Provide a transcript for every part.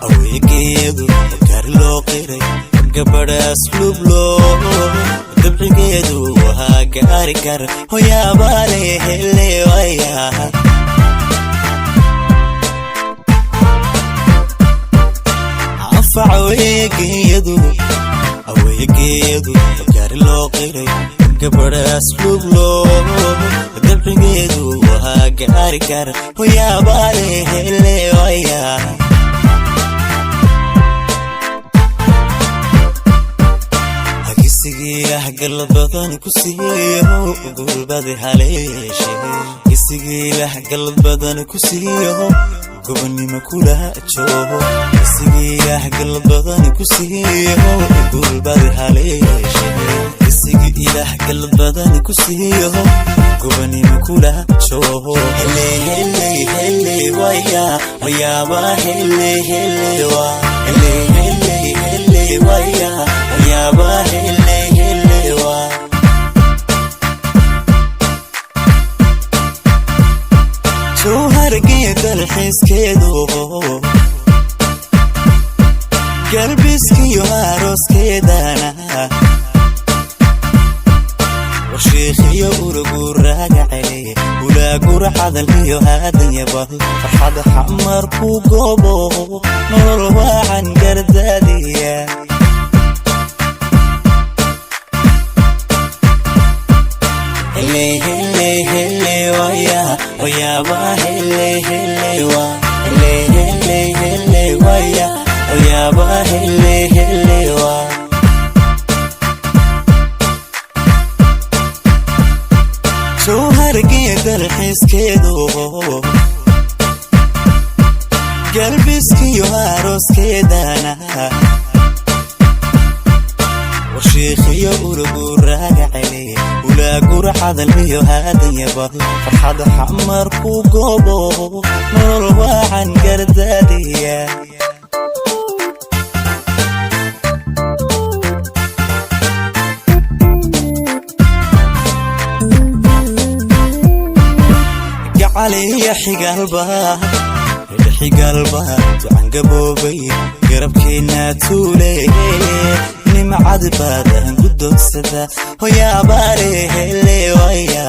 aweygeedu garloo qiray gabadha asluub loo dabcigeedu waa gaari kar hoyaabaale hele waya anfac aweygeedu garloo qiray gabadha asluub loo dabcigeedu waa gaari kar hoyaabaale hele waya isigiya galbadan ku siiyo gulbadi haleeshe isigiya galbadan ku siiyo gobonimo kula joogo isigiya galbadan ku siiyo gulbadi haleeshe isigiya galbadan ku siiyo gobonimo kula joogo hele hele hele waya wayaba hele hele wa hele hele hele waya wayaba hele dalxiiskeedu galbiskiyo arooskeedana washiikhiyo urugu raagacay ulaagura hadal iyo haadan yabal farxada xamar ku goobo nolol waacan gardaadiya hele hele hele waya wayaba hele hele wa hele hele hele waya wayaba hele hele wa soohargee dalxiiskeedu galbiskiyo arooskeedana washiikhiyo urugu raagacay ulaagura hadal iyo haadan yabal farxada xamar ku goobo nolol waacan gardaadiya gacaliya xigalba ducan gaboobay garabkeena tuule nimcad badan gudogsada hoyaabaale hele waya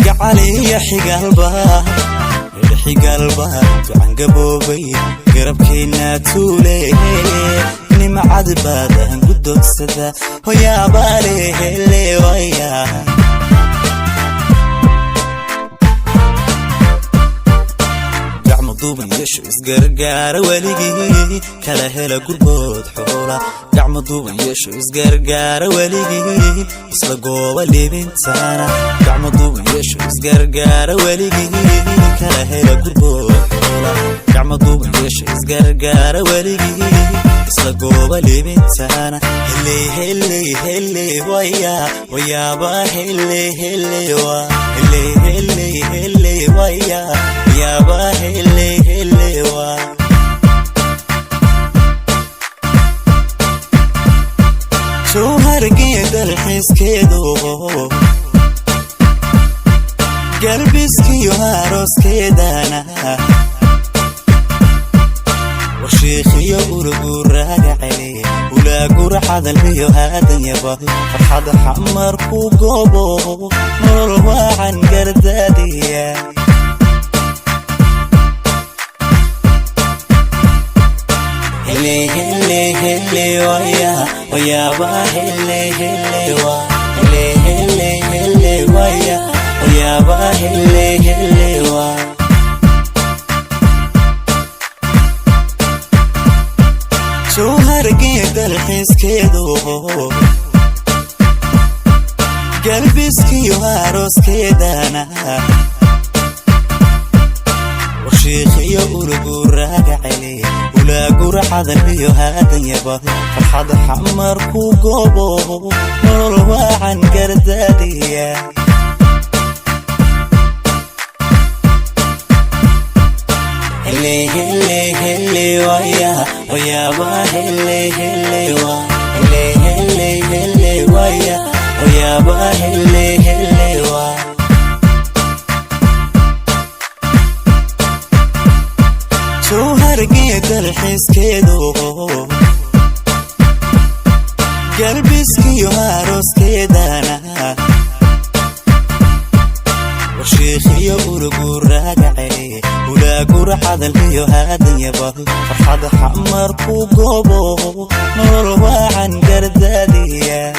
gacaliya xigalba ducan gaboobay garabkeena tuule nimcad badan gudogsada hoyaabaale hele waya duuban yeesho isgargaara weligii kala hela gurbood xoola gacmo duuban yeesho isgargaara weligii isla gooba libintana gacmo duuban yeesho isgargaara weligii kala hela gurbood xoola gacmo duuban yeesho isgargaara weligii isla gooba libintana hele hele hele waya wayaba hele hele wa hele hele hele waya wayaba hele hele wa soohargee dalxiiskeedu galbiskiyo arooskeedana washiikhiyo urugu raagacay ulaagura hadal iyo haadan yabal farxada xamar ku goobo nolol waacan gardaadiya hele hele hele waya wayaba hele hele wa hele hele hele waya wayaba hele hele wa soohargee dalxiiskeedu galbiskiyo arooskeedana washiikhiyo urugu raagacay ulaagura hadal iyo haadan yabal farxada xamar ku goobo nolol waacan gardaadiya hele hele hele waya wayaba hele hele wa hele hele hele waya wayaba hele hele wa عروس كدانا وشيخي ورقو راجعي ولا قور حدا الهيو هذا يبا فرحة حمر كوكوبو نور وعن قردادية